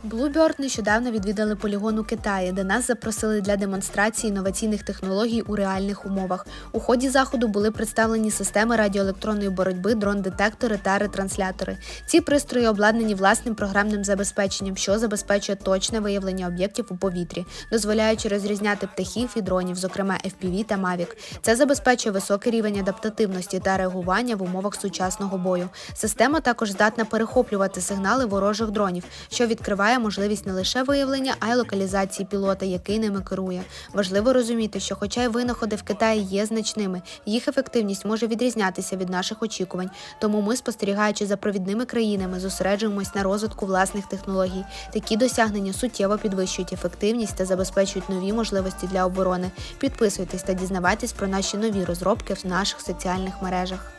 Bluebird нещодавно відвідали полігон у Китаї, де нас запросили для демонстрації інноваційних технологій у реальних умовах. У ході заходу були представлені системи радіоелектронної боротьби, дрон-детектори та ретранслятори. Ці пристрої обладнані власним програмним забезпеченням, що забезпечує точне виявлення об'єктів у повітрі, дозволяючи розрізняти птахів і дронів, зокрема FPV та Mavic. Це забезпечує високий рівень адаптативності та реагування в умовах сучасного бою. Система також здатна перехоплювати сигнали ворожих дронів, що відкриває можливість не лише виявлення, а й локалізації пілота, який ними керує. Важливо розуміти, що хоча й винаходи в Китаї є значними, їх ефективність може відрізнятися від наших очікувань. Тому ми, спостерігаючи за провідними країнами, зосереджуємось на розвитку власних технологій. Такі досягнення суттєво підвищують ефективність та забезпечують нові можливості для оборони. Підписуйтесь та дізнавайтесь про наші нові розробки в наших соціальних мережах.